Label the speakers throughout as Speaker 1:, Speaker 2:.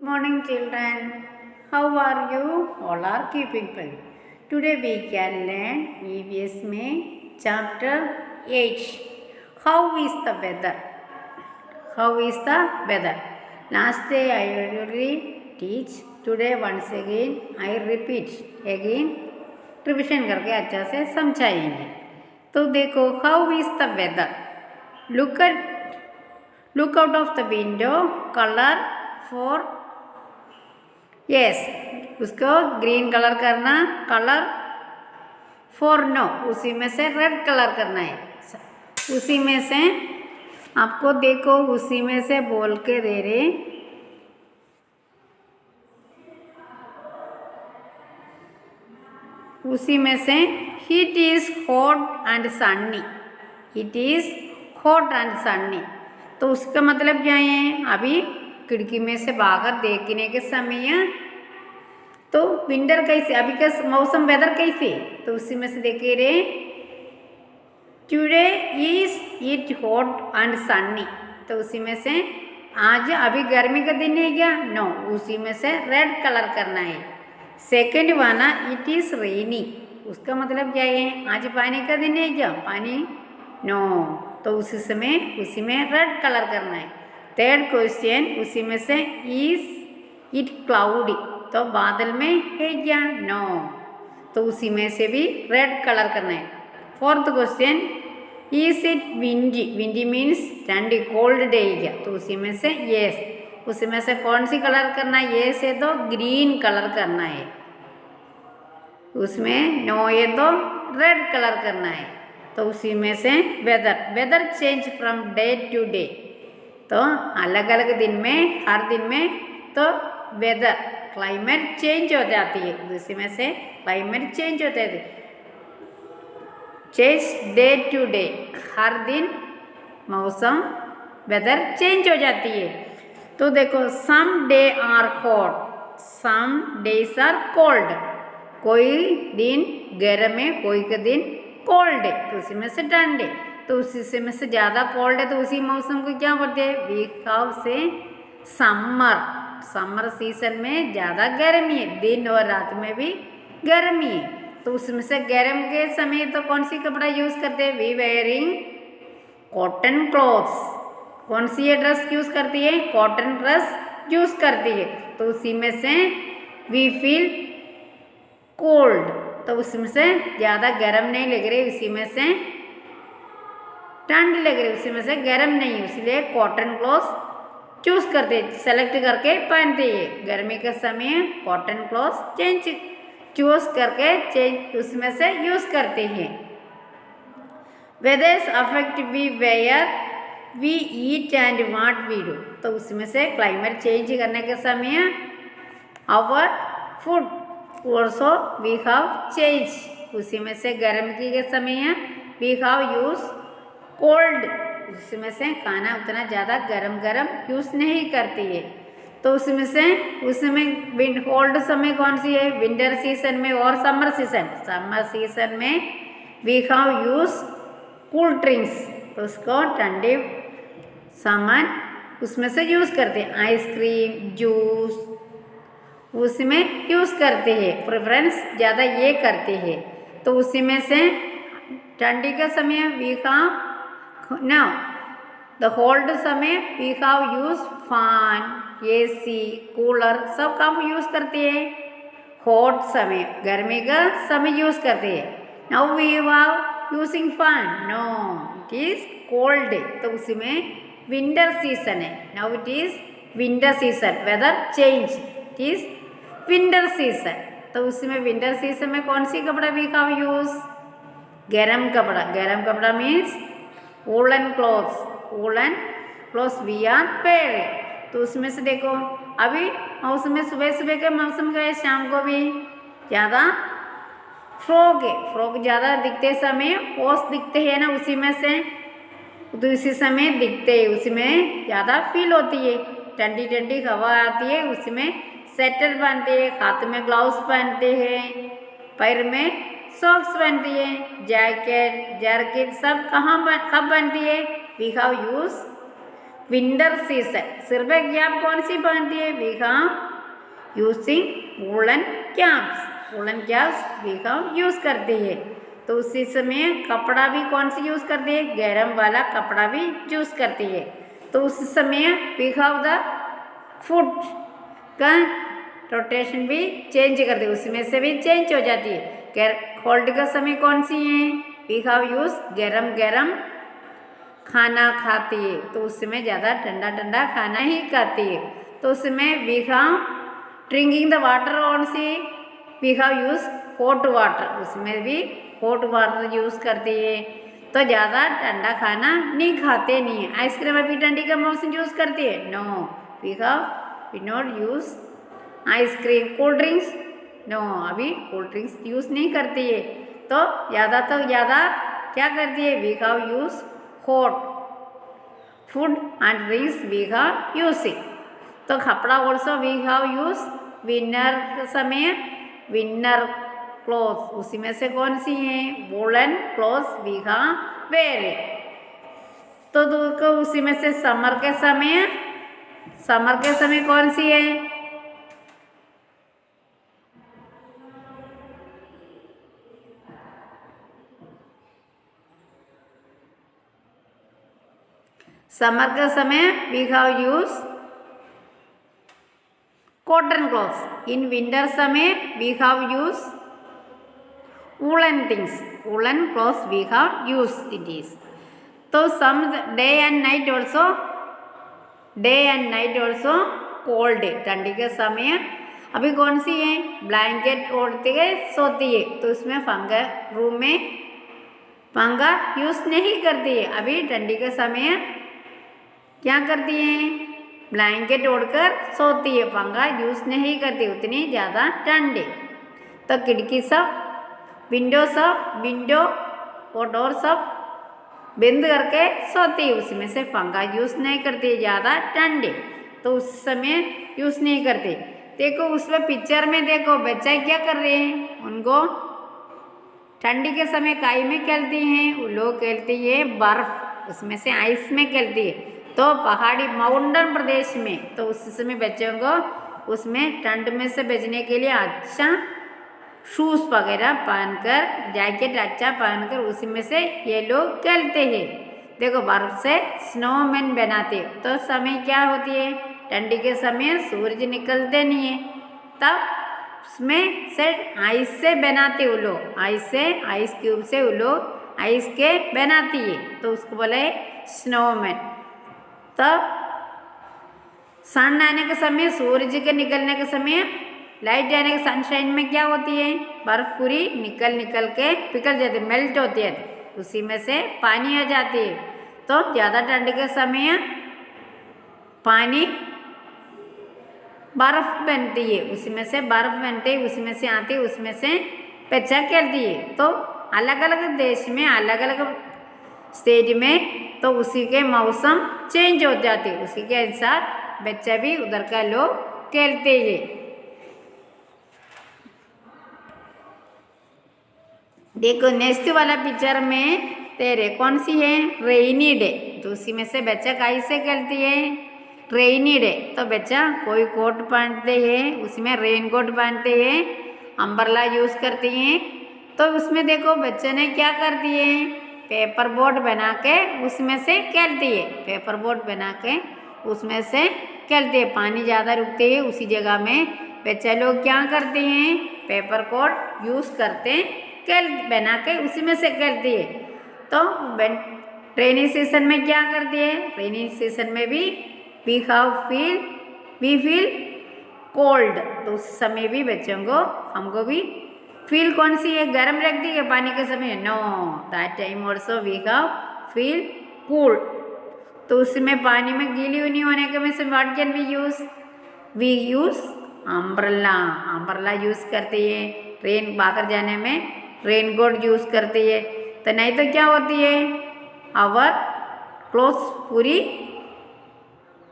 Speaker 1: morning, children. How are you? All are keeping well. Today we can learn EVS May chapter 8. How is the weather? How is the weather? Last day I already teach. Today once again I repeat. Again revision करके अच्छा से समझाएंगे. तो देखो, how is the weather. Look out of the window. Colour for yes, उसको green colour करना. Colour for no, उसी में से रेड कलर करना है. उसी में से आपको देखो, उसी में से बोल के दे रहे. उसी में से it is hot and Sunny. It is hot and Sunny. तो उसका मतलब क्या है? अभी खिड़की में से बाहर देखने के समय तो विंटर कैसे, अभी का मौसम वेदर कैसे, तो उसी में से देखे रे. Today is it hot and Sunny. तो उसी में से आज अभी गर्मी का दिन है क्या? नो. उसी में से रेड कलर करना है. सेकेंड वाला इट इज़ रेनी. उसका मतलब क्या है? आज पानी का दिन है क्या? पानी नो. तो उसी समय उसी में रेड कलर करना है. थर्ड क्वेश्चन, उसी में से इज इट क्लाउडी. तो बादल में है क्या? नो. तो उसी में से भी रेड कलर करना है. Fourth question, is it windy. Windy means ठंडी, कोल्ड डे क्या? तो उसी में से यस. उसी में से कौन सी कलर करना है? ये से तो ग्रीन कलर करना है. उसमें नो ये तो रेड कलर करना है. तो उसी में से weather change from day to day. तो अलग अलग दिन में, हर दिन में तो वेदर क्लाइमेट चेंज हो जाती है. उसी में से क्लाइमेट चेंज होते हैं. चेंज डे टू डे, हर दिन मौसम वेदर चेंज हो जाती है. तो देखो, some day are hot, some days are cold. कोई दिन गर्म है, कोई का दिन कोल्ड है. तो उसी में से ठंड है. तो उसी में से ज़्यादा कोल्ड है, तो उसी मौसम को क्या बोलते हैं? वी हैव से समर. समर सीजन में ज़्यादा गर्मी है, दिन और रात में भी गर्मी है. तो उसमें से गर्म के समय तो कौन सी कपड़ा यूज़ करते हैं? We wearing cotton clothes. कौन सी ये ड्रेस यूज़ करती है? कॉटन ड्रेस यूज़ करती है. तो उसी में से वी फील कोल्ड. तो उसमें से ज़्यादा गर्म नहीं लग रही, उसी में से ठंड लग रही, उसी में से गर्म नहीं. इसलिए कॉटन क्लॉथ चूज़ करते, सेलेक्ट करके पहनते हैं. गर्मी के समय कॉटन क्लॉथ चूज़ करके उसमें से यूज़ करते हैं. Weathers affect we wear we eat and what we do. तो उसमें से क्लाइमेट चेंज करने के समय our food also we have change. उसी में से गर्म के समय वी हैव यूज कोल्ड. उसमें से खाना उतना ज़्यादा गरम यूज़ नहीं करती है. तो उसमें से कोल्ड समय कौन सी है? विंटर सीजन में और समर सीजन. समर सीजन में we have use cool drinks. तो उसको ठंडे सामान उसमें से यूज़ करते हैं. आइसक्रीम, जूस उसमें यूज़ करते हैं. प्रेफरेंस ज़्यादा ये करते हैं. तो उसी में से ठंडी का समय we have no the cold समय we have use fan, AC, cooler सब काम यूज़ करते हैं. हॉट समय गर्मी का समय यूज़ करते हैं. Now we have using fan. No, it is cold. तो उसी में विंटर सीजन है. Now it is winter season. Weather change, it is winter season. तो उसमें विंटर सीजन में कौन सी कपड़ा भी हैव यूज़? गरम कपड़ा. गरम कपड़ा means woollen clothes. Woollen clothes we are wearing. तो उसमें से देखो, अभी मौसम में सुबह सुबह के मौसम का है, शाम को भी ज़्यादा फ्रॉग है. फ्रॉग ज़्यादा दिखते समय ओस दिखते हैं ना, उसी में से तो इसी समय दिखते हैं. उसी में ज़्यादा फील होती है. ठंडी ठंडी हवा आती है. उसी में स्वेटर पहनते हैं, हाथ में ग्लव्स पहनते हैं, पैर में सॉक्स पहनती है, जैकेट सब कब पहनती है? We have use winter season सिर पे कैप कौन सी पहनती है? We have using woollen caps, woollen caps we have use करती है। तो उसी समय कपड़ा भी कौन सी यूज करती है? गर्म वाला कपड़ा भी यूज करती है। तो उस समय वी हैव द फूड का रोटेशन भी चेंज कर दी, उसमें से भी चेंज हो जाती है। कोल्ड का समय कौन सी है? वी हैव यूज गरम गरम खाना खाती है, तो उसमें ज़्यादा ठंडा ठंडा खाना ही खाती है। तो उसमें we have drinking the water कौन सी? We have use hot water, उसमें भी हॉट वाटर यूज़ करती है। तो ज़्यादा ठंडा खाना नहीं खाते नहीं है। आइसक्रीम अभी ठंडी का मौसम यूज़ करती है? No, we not use ice cream. Cold drinks? No, अभी कोल्ड ड्रिंक्स यूज़ नहीं करती है। तो ज़्यादा क्या करती है? We have use hot food and drinks we have using. तो कपड़ा also we have use winter के समय विंटर क्लोथ, उसी में से कौन सी है? Woollen cloth we have wear. तो उसी में से समर के समय कौन सी है? समर का समय we have use cotton clothes. In winter समय we have use woollen things, woollen clothes we have use it is. तो some day and night also cold है। ठंडी के समय अभी कौन सी है? ब्लैंकेट ओढ़ते के सोती है, तो उसमें पंखा रूम में पंखा यूज नहीं करती है। अभी ठंडी के समय क्या करती है? ब्लैंकेट ओढ़कर सोती है, पंखा यूज नहीं करती, उतनी ज़्यादा ठंड है। तो खिड़की सब विंडो और डोर सब बंद करके सोती है, उसमें से पंखा यूज नहीं करती, ज़्यादा ठंड है तो उस समय यूज नहीं करती। देखो उसमें पिक्चर में देखो बच्चा क्या कर रहे हैं, उनको ठंडी के समय काई में खेलती हैं, वो लोग खेलती है बर्फ, उसमें से आइस में खेलती है। तो पहाड़ी माउंटेन प्रदेश में तो उस समय बच्चों को उसमें ठंड में से बचने के लिए अच्छा शूज़ वगैरह पहनकर, जैकेट अच्छा पहनकर उसी में से ये लोग खेलते हैं। देखो बर्फ से स्नोमैन बनाते हैं। तो समय क्या होती है? ठंडी के समय सूरज निकलते नहीं है, तब उसमें से आइस से बनाते वो लोग, आइस क्यूब से वो लोग आइस के बनाती है, तो उसको बोले स्नोमैन। तब सन आने के समय, सूरज के निकलने के समय, लाइट आने के सनशाइन में क्या होती है? बर्फ पूरी निकल के पिघल जाती है, मेल्ट होती है, उसी में से पानी आ जाती है। तो ज़्यादा ठंड के समय पानी बर्फ बनती है, उसी में से बर्फ बनती है, उसी में से आती है, उसमें से बच्चा खेलती है। तो अलग अलग देश में, अलग अलग स्टेट में तो उसी के मौसम चेंज हो जाते हैं, उसी के अनुसार बच्चा भी उधर का लोग खेलते हैं। देखो नेक्स्ट वाला पिक्चर में तेरे कौन सी है? Rainy day. तो उसी में से बच्चा कैसे खेलती है? रेनी डे तो बच्चा कोई कोट पहनते हैं, उसमें रेन कोट पहनते हैं, अम्ब्रेला यूज़ करती हैं। तो उसमें देखो बच्चे ने क्या करती है? पेपर बोट बना के उसमें से खेलती है, पेपर बोट बना के उसमें से खेलती है। पानी ज़्यादा रुकती है उसी जगह में बच्चे लोग क्या करते हैं? पेपर कोट यूज़ करते खेल बना के उसी में से खेलती है। तो रेनी सीजन में क्या करती है? रेनी सीजन में भी वी फील कोल्ड, तो उस समय भी बच्चों को हमको भी फील कौन सी है? गर्म लगती है पानी के समय? No, that time also we feel cool. तो उसमें पानी में गीली नहीं होने के में से what can we use umbrella use करती है। रेन बाहर जाने में रेन कोट यूज़ करती है। तो नहीं तो क्या होती है? आवर क्लोथ्स पूरी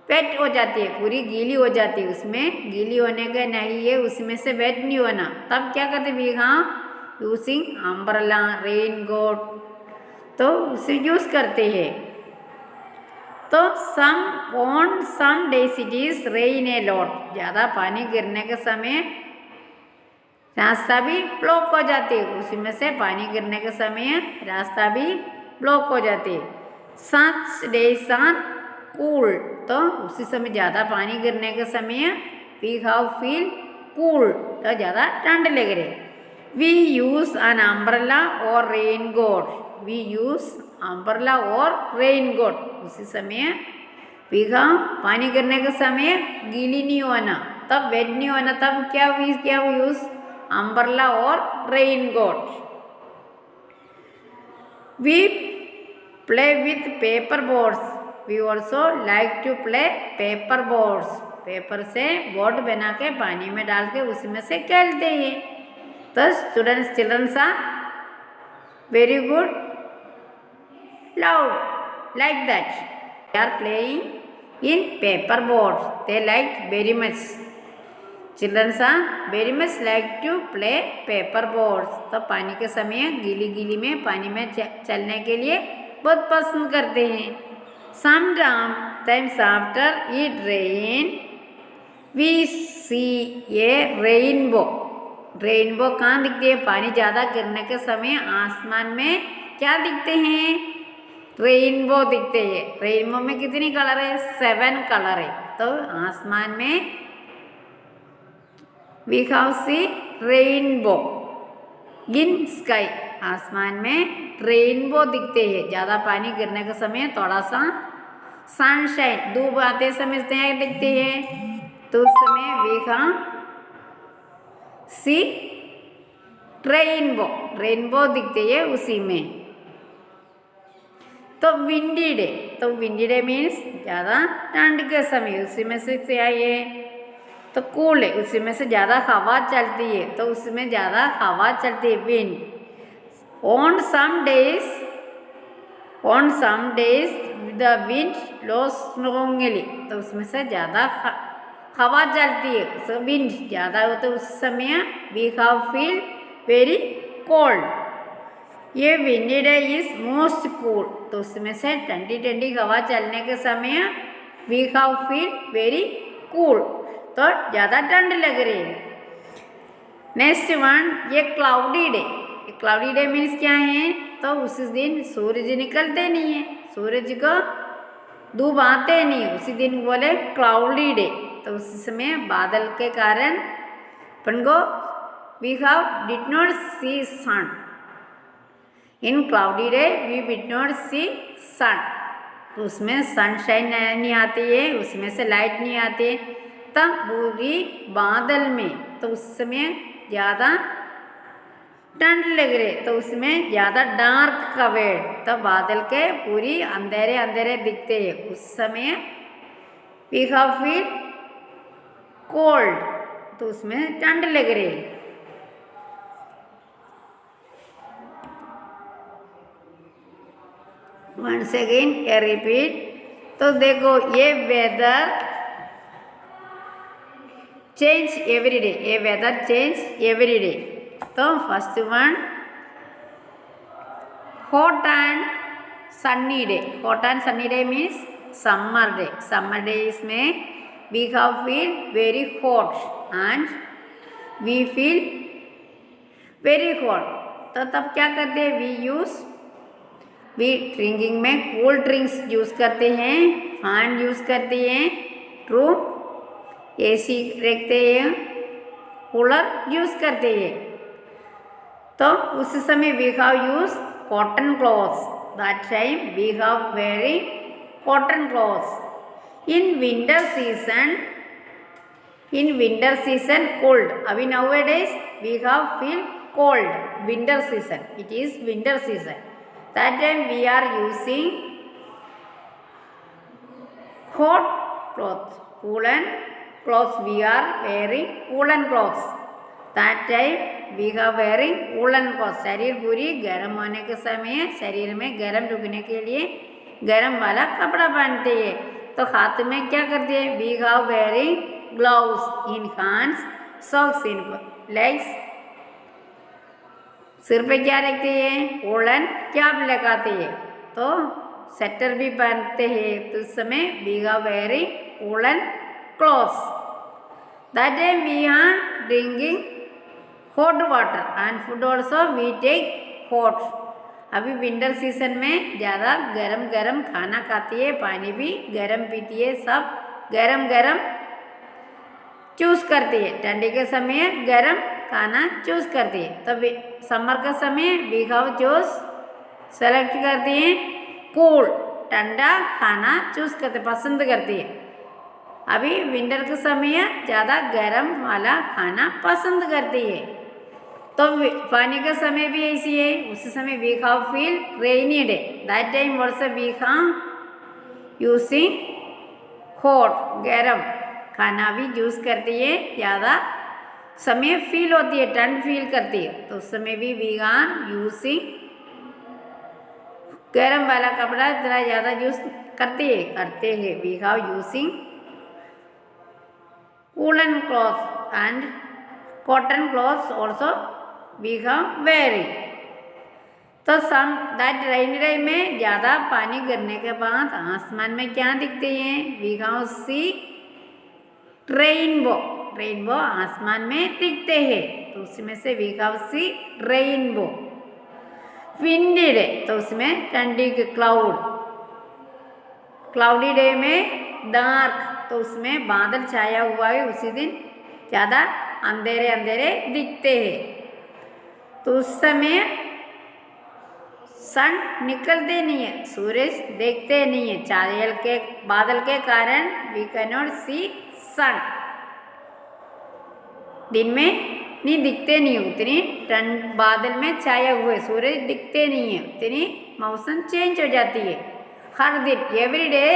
Speaker 1: वेट हो जाती है, पूरी गीली हो जाती है, उसमें गीली होने का नहीं है, उसमें से वेट नहीं होना। तब क्या करते? We using umbrella, raincoat, तो उसे यूज़ करते हैं। तो some days it is rain a lot, ज़्यादा पानी गिरने के समय रास्ता भी ब्लॉक हो जाती है, उसी में से पानी गिरने के समय रास्ता भी ब्लॉक हो जाती है। सच डेज आर कूल, तो उसी समय ज़्यादा पानी गिरने के समय वी हैव फील कूल, तो ज़्यादा ठंड लग रही। वी यूज़ एन अम्ब्रेला और raincoat, we use umbrella और रेन कोट, उसी समय वी हैव पानी गिरने के समय गीली नहीं होना, तब वेट नहीं होना, तब क्या यूज़ अम्ब्रेला और raincoat. We play with paper boards, we also like to play paper boards, paper से बोर्ड बना के पानी में डाल के उसी में से खेलते हैं। तो childrens are very good loud like that, they are playing in paper boards, they like very much, children are very much like to play paper boards, तो पानी के समय गीली गीली में पानी में चलने के लिए बहुत पसंद करते हैं। sometimes after it rain we see a rainbow, rainbow कहाँ दिखती है? पानी ज़्यादा गिरने के समय आसमान में क्या दिखते हैं? रेनबो दिखते हैं। रेनबो में कितनी कलर है? 7 कलर है। तो आसमान में we have see rainbow in sky, आसमान में रेनबो दिखते हैं। ज़्यादा पानी गिरने के समय थोड़ा सा सनशाइन, धूप आते समझते हैं दिखते हैं, तो उस समय we have see rainbow, rainbow दिखते हैं उसी में। तो विंडी डे, तो विंडी डे मीन्स ज़्यादा ठंड के समय, उसी में से क्या है? तो कूल है, उसी में से ज़्यादा हवा चलती है, तो उसमें ज़्यादा हवा चलती है, wind. On some days the wind blows strongly, तो उसमें से ज़्यादा हवा चलती है, तो विंड ज़्यादा हो, तो उस समय we have feel very cold. ये windy day is most cool, तो उसमें से ठंडी ठंडी हवा चलने के समय we have feel very cool, तो ज़्यादा ठंड लग रही है। नेक्स्ट वन, ये cloudy day, cloudy day means क्या है? तो उस दिन सूरज निकलते नहीं है, सूरज को धूप आते नहीं, उसी दिन बोले क्लाउडी डे, तो उस समय बादल के कारण अपन को we have did not see sun, in cloudy day we did not see sun, तो उसमें सनशाइन नहीं आती है, उसमें से लाइट नहीं आती है, तब पूरी बादल में, तो उस समय ज़्यादा ठंड लग रही, तो उसमें ज़्यादा डार्क कवर्ड, तो बादल के पूरी अंधेरे अंधेरे दिखते हैं, उस समय वी हैव फील कोल्ड, तो उसमें ठंड लग रही है। वंस अगेन ए रिपीट, तो देखो ये वेदर चेंज एवरी डे, ये वेदर चेंज एवरी डे। तो first one hot and sunny day, hot and sunny day means summer day, summer days में we have feel very hot and we feel very hot, तो तब क्या करते हैं? We drinking में cold drinks use करते हैं, फैन यूज़ करते हैं, रूम एसी रखते हैं, कूलर यूज़ करते हैं, तो उस समय we have use cotton clothes, that time we have very cotton clothes. In winter season cold, अभी nowadays we have feel cold, winter season, it is winter season, that time we are using hot clothes, woolen clothes, we are wearing woolen clothes, that time we are wearing woolen clothes। शरीर पूरी गर्म होने के समय शरीर में गर्म रुकने के लिए गर्म वाला कपड़ा पहनते हैं, तो हाथ में क्या करते हैं? we are wearing gloves in hands, socks in legs, सिर पे क्या रखते हैं? वुलन कैप लगाते हैं, तो स्वेटर भी पहनते हैं तो उस समय we are wearing woollen clothes. That time we are drinking hot water and food also we take hot. अभी विंटर सीजन में ज़्यादा गरम गरम खाना खाती है, पानी भी गरम पीती है, सब गरम गरम चूज़ करती है. ठंडी के समय गरम खाना चूज़ करती है. तो समर का समय वी हैव चूज़ सेलेक्ट करती है कूल ठंडा खाना चूज़ करते पसंद करती है. अभी विंटर के समय ज़्यादा गरम वाला खाना पसंद करती है. तो पानी का समय भी ऐसी है, उस समय we have feel rainy day. That time also we have using hot गरम खाना भी यूज़ करती है. ज़्यादा समय फील होती है, ठंड फील करती है तो उस समय भी वी आर यूजिंग गरम वाला कपड़ा इतना ज़्यादा यूज़ करते हैं. We have using woollen cloth and cotton clothes also we have wearing. तो सम दैट रेनी डे में ज़्यादा पानी गिरने के बाद आसमान में क्या दिखते हैं? We have see rainbow. Rainbow आसमान में दिखते हैं तो उसमें से we have see rainbow. Windy day तो उसमें ठंडी के क्लाउडी डे में डार्क तो उसमें बादल छाया हुआ है, उसी दिन ज़्यादा अंधेरे अंधेरे दिखते हैं. तो उस समय सन निकलते नहीं है, सूरज देखते नहीं है, चारियल के बादल के कारण वी कैन नॉट सी सन. दिन में नहीं दिखते नहीं, उतनी ठंड बादल में छाए हुए सूरज दिखते नहीं है, उतनी मौसम चेंज हो जाती है हर दिन. Every day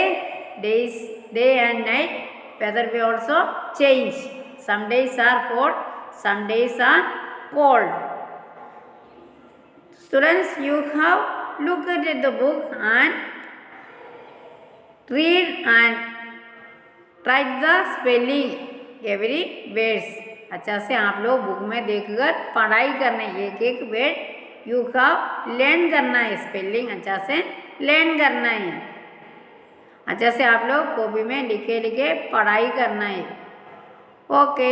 Speaker 1: day and night weather भी also change. Some days are hot, some days are cold. Students, you have looked at the book and read and write the spelling every words. अच्छा से आप लोग book में देखकर पढ़ाई करना है, एक एक वर्ड यू हैव लर्न करना है, स्पेलिंग अच्छा से लर्न करना है. अच्छा से आप लोग कॉपी में लिखे लिखे पढ़ाई करना है. ओके.